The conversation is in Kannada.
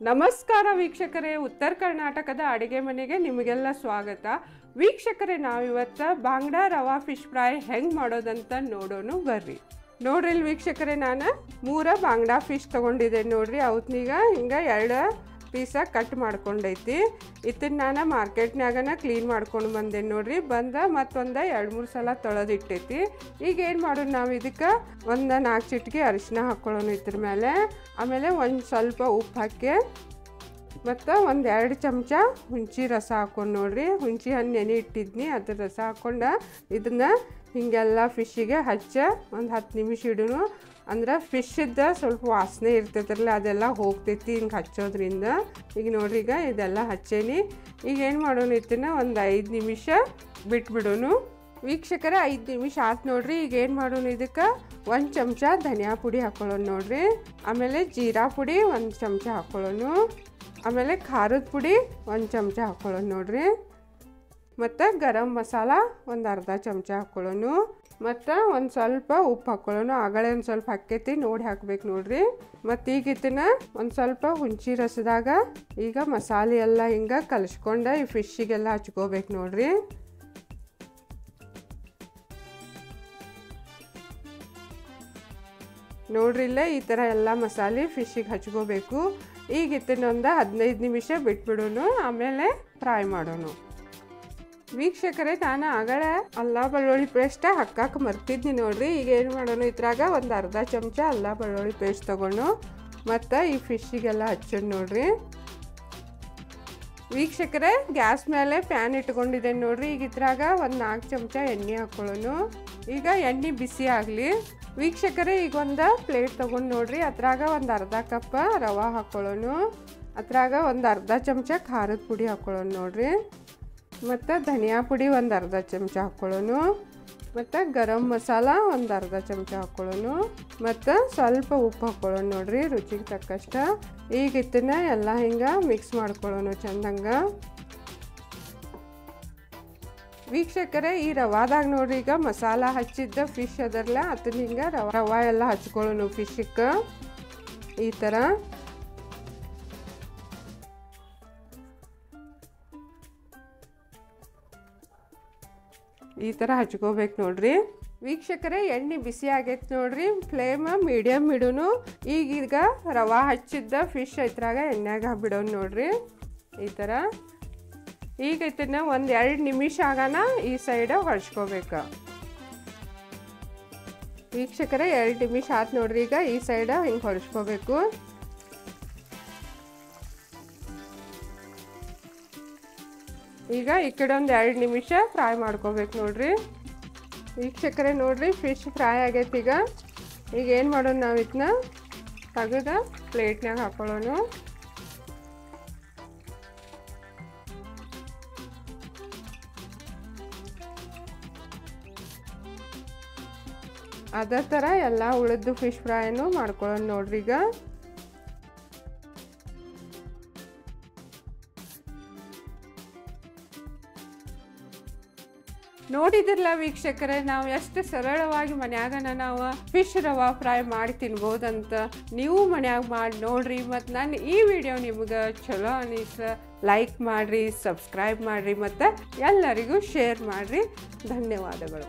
ನಮಸ್ಕಾರ ವೀಕ್ಷಕರೇ, ಉತ್ತರ ಕರ್ನಾಟಕದ ಅಡಿಗೆ ಮನೆಗೆ ನಿಮಗೆಲ್ಲ ಸ್ವಾಗತ. ವೀಕ್ಷಕರೇ, ನಾವಿವತ್ತು ಬಾಂಗ್ಡಾ ರವಾ ಫಿಶ್ ಫ್ರೈ ಹೆಂಗೆ ಮಾಡೋದಂತ ನೋಡೋಣ ಬರ್ರಿ. ನೋಡ್ರಿ ವೀಕ್ಷಕರೇ, ನಾನು 3 ಬಾಂಗ್ಡಾ ಫಿಶ್ ತೊಗೊಂಡಿದ್ದೆ ನೋಡ್ರಿ. ಅವತ್ನೀಗ ಹಿಂಗೆ 2 ಪೀಸ ಕಟ್ ಮಾಡ್ಕೊಂಡೈತಿ. ಇದನ್ನ ನಾನು ಮಾರ್ಕೆಟ್ನಾಗನ ಕ್ಲೀನ್ ಮಾಡ್ಕೊಂಡು ಬಂದೆ ನೋಡ್ರಿ. ಮತ್ತೊಂದು 2-3 ಸಲ ತೊಳೆದಿಟ್ಟೈತಿ. ಈಗ ಏನು ಮಾಡೋಣ, ನಾವು ಇದಕ್ಕೆ ಒಂದು 4 ಚಿಟಿಕೆ ಅರಿಶಿನ ಹಾಕ್ಕೊಳ್ಳೋಣ ಇದ್ರ ಮೇಲೆ. ಆಮೇಲೆ ಒಂದು ಸ್ವಲ್ಪ ಉಪ್ಪು ಹಾಕಿ ಮತ್ತು ಒಂದು 2 ಚಮಚ ಹುಂಚಿ ರಸ ಹಾಕ್ಕೊಂಡು ನೋಡ್ರಿ. ಹುಂಚಿ ಹಣ್ಣು ನೆನೆ ಇಟ್ಟಿದ್ನಿ, ಅದ್ರ ರಸ ಹಾಕ್ಕೊಂಡು ಇದನ್ನು ಹೀಗೆಲ್ಲ ಫಿಶ್ಶಿಗೆ ಒಂದು 10 ನಿಮಿಷ ಇಡೋಣ. ಅಂದ್ರೆ ಫಿಶ್ಶಿದ್ದು ಸ್ವಲ್ಪ ವಾಸನೆ ಇರ್ತೈತ್ರಲ್ಲ, ಅದೆಲ್ಲ ಹೋಗ್ತೈತಿ ಹಿಂಗೆ ಹಚ್ಚೋದ್ರಿಂದ. ಈಗ ನೋಡ್ರಿ, ಈಗ ಇದೆಲ್ಲ ಹಚ್ಚೇನಿ. ಈಗ ಏನು ಮಾಡೋಣ, ಇದನ್ನ ಒಂದು 5 ನಿಮಿಷ ಬಿಟ್ಬಿಡೋಣ. ವೀಕ್ಷಕರೇ, 5 ನಿಮಿಷ ಆಯ್ತು ನೋಡ್ರಿ. ಈಗ ಏನು ಮಾಡೋಣ, ಇದಕ್ಕೆ 1 ಚಮಚ ಧನಿಯಾ ಪುಡಿ ಹಾಕ್ಕೊಳ್ಳೋಣ ನೋಡ್ರಿ. ಆಮೇಲೆ ಜೀರಾ ಪುಡಿ 1 ಚಮಚ ಹಾಕ್ಕೊಳ್ಳೋಣ. ಆಮೇಲೆ ಖಾರದ ಪುಡಿ 1 ಚಮಚ ಹಾಕ್ಕೊಳ್ಳೋಣ ನೋಡ್ರಿ. ಮತ್ತು ಗರಂ ಮಸಾಲ ಒಂದು ಅರ್ಧ ಚಮಚ ಹಾಕ್ಕೊಳ್ಳೋಣ. ಮತ್ತು ಒಂದು ಸ್ವಲ್ಪ ಉಪ್ಪು ಹಾಕ್ಕೊಳ್ಳೋಣ. ಆಗಲೇ ಒಂದು ಸ್ವಲ್ಪ ಹಾಕೈತಿ, ನೋಡಿ ಹಾಕ್ಬೇಕು ನೋಡ್ರಿ. ಮತ್ತು ಈಗ ಇದನ್ನ ಒಂದು ಸ್ವಲ್ಪ ಹುಂಚಿ ರಸದಾಗ ಈಗ ಮಸಾಲೆ ಎಲ್ಲ ಹಿಂಗೆ ಕಲಿಸ್ಕೊಂಡು ಈ ಫಿಶ್ಶಿಗೆಲ್ಲ ಹಚ್ಕೋಬೇಕು ನೋಡ್ರಿ. ನೋಡ್ರಿ, ಇಲ್ಲೇ ಈ ಥರ ಎಲ್ಲ ಮಸಾಲೆ ಫಿಶ್ಶಿಗೆ ಹಚ್ಕೋಬೇಕು. ಈಗ ಇದನ್ನೊಂದು 15 ನಿಮಿಷ ಬಿಟ್ಬಿಡೋಣ, ಆಮೇಲೆ ಫ್ರೈ ಮಾಡೋಣ. ವೀಕ್ಷಕರೇ, ನಾನು ಆಗಲೇ ಅಲ್ಲ ಬೆಳ್ಳುಳ್ಳಿ ಪೇಸ್ಟ್ ಹಾಕಕ್ಕೆ ಮರ್ತಿದ್ನಿ ನೋಡ್ರಿ. ಈಗ ಏನು ಮಾಡೋಣ, ಇದ್ರಾಗ ಒಂದು ಅರ್ಧ ಚಮಚ ಅಲ್ಲ ಬೆಳ್ಳುಳ್ಳಿ ಪೇಸ್ಟ್ ತೊಗೊಂಡು ಮತ್ತು ಈ ಫಿಶ್ಶಿಗೆಲ್ಲ ಹಚ್ಚೋಣ ನೋಡ್ರಿ. ವೀಕ್ಷಕರೇ, ಗ್ಯಾಸ್ ಮೇಲೆ ಪ್ಯಾನ್ ಇಟ್ಕೊಂಡಿದ್ದೇನೆ ನೋಡ್ರಿ. ಈಗ ಇದ್ರಾಗ ಒಂದು 4 ಚಮಚ ಎಣ್ಣೆ ಹಾಕ್ಕೊಳ್ಳೋಣ. ಈಗ ಎಣ್ಣೆ ಬಿಸಿ ಆಗಲಿ. ವೀಕ್ಷಕರೇ, ಈಗ ಒಂದು ಪ್ಲೇಟ್ ತೊಗೊಂಡು ನೋಡ್ರಿ. ಅದ್ರಾಗ ಒಂದು ಅರ್ಧ ಕಪ್ ರವೆ ಹಾಕ್ಕೊಳ್ಳೋಣ. ಅದ್ರಾಗ ಒಂದು ಅರ್ಧ ಚಮಚ ಖಾರದ ಪುಡಿ ಹಾಕ್ಕೊಳ್ಳೋಣ ನೋಡ್ರಿ. ಮತ್ತು ಧನಿಯಾ ಪುಡಿ ಒಂದು ಅರ್ಧ ಚಮಚ ಹಾಕ್ಕೊಳ್ಳೋಣ. ಮತ್ತು ಗರಂ ಮಸಾಲ ಒಂದು ಅರ್ಧ ಚಮಚ ಹಾಕ್ಕೊಳ್ಳೋಣ. ಮತ್ತು ಸ್ವಲ್ಪ ಉಪ್ಪು ಹಾಕ್ಕೊಳ್ಳೋಣ ನೋಡ್ರಿ, ರುಚಿಗೆ ತಕ್ಕಷ್ಟು. ಈಗ ಇದನ್ನ ಎಲ್ಲ ಹಿಂಗೆ ಮಿಕ್ಸ್ ಮಾಡ್ಕೊಳ್ಳೋಣ ಚಂದಂಗೆ. ವೀಕ್ಷಕರೇ, ಈ ರವಾದಾಗ ನೋಡ್ರಿ, ಈಗ ಮಸಾಲ ಹಚ್ಚಿದ್ದ ಫಿಶ್ ಅದರಲ್ಲ, ಅದನ್ನ ಹಿಂಗೆ ರವಾ ಎಲ್ಲ ಹಚ್ಕೊಳ್ಳೋಣ ಫಿಶ್ಗೆ ಈ ಥರ. ಈ ಥರ ಹಚ್ಕೋಬೇಕು ನೋಡ್ರಿ. ವೀಕ್ಷಕರೇ, ಎಣ್ಣೆ ಬಿಸಿ ಆಗೈತೆ ನೋಡ್ರಿ. ಫ್ಲೇಮ್ ಮೀಡಿಯಮ್ ಇಡೋನು. ಈಗ ರವಾ ಹಚ್ಚಿದ್ದ ಫಿಶ್ ಇದ್ರಾಗ ಎಣ್ಣೆಗೆ ಬಿಡೋಣ ನೋಡ್ರಿ ಈ ಥರ. ಈಗ ಇದನ್ನ ಒಂದು 2 ನಿಮಿಷ ಆಗೋಣ ಈ ಸೈಡ್ ಹೊಡ್ಸ್ಕೋಬೇಕು. ವೀಕ್ಷಕರೇ, 2 ನಿಮಿಷ ಆಯ್ತು ನೋಡ್ರಿ. ಈಗ ಈ ಸೈಡ್ ಹಿಂಗೆ ಹೊಡ್ಸ್ಕೋಬೇಕು. ಈಗ ಈ ಕಡೆ ಒಂದು 2 ನಿಮಿಷ ಫ್ರೈ ಮಾಡ್ಕೋಬೇಕು ನೋಡ್ರಿ. ವೀಕ್ಷಕರೇ, ನೋಡ್ರಿ, ಫಿಶ್ ಫ್ರೈ ಆಗೈತಿ. ಈಗ ಏನು ಮಾಡೋಣ, ನಾವು ಇದನ್ನ ತೆಗೆದು ಪ್ಲೇಟ್ನಾಗ ಹಾಕೊಳ್ಳೋಣ. ಅದೇ ಥರ ಎಲ್ಲ ಉಳಿದು ಫಿಶ್ ಫ್ರೈನು ಮಾಡ್ಕೊಳ್ಳೋಣ ನೋಡ್ರಿ. ಈಗ ನೋಡಿದಿರಲ್ಲ ವೀಕ್ಷಕರೇ, ನಾವು ಎಷ್ಟು ಸರಳವಾಗಿ ಮನ್ಯಾಗನ ನಾವು ಫಿಶ್ ರವಾ ಫ್ರೈ ಮಾಡಿ ತಿನ್ಬೋದಂತ. ನೀವು ಮನ್ಯಾಗ ಮಾಡಿ ನೋಡ್ರಿ. ಮತ್ತು ನಾನು ಈ ವಿಡಿಯೋ ನಿಮ್ಗೆ ಚಲೋ ಅನಿಸ್ತ ಲೈಕ್ ಮಾಡಿರಿ, ಸಬ್ಸ್ಕ್ರೈಬ್ ಮಾಡಿರಿ, ಮತ್ತು ಎಲ್ಲರಿಗೂ ಶೇರ್ ಮಾಡಿರಿ. ಧನ್ಯವಾದಗಳು.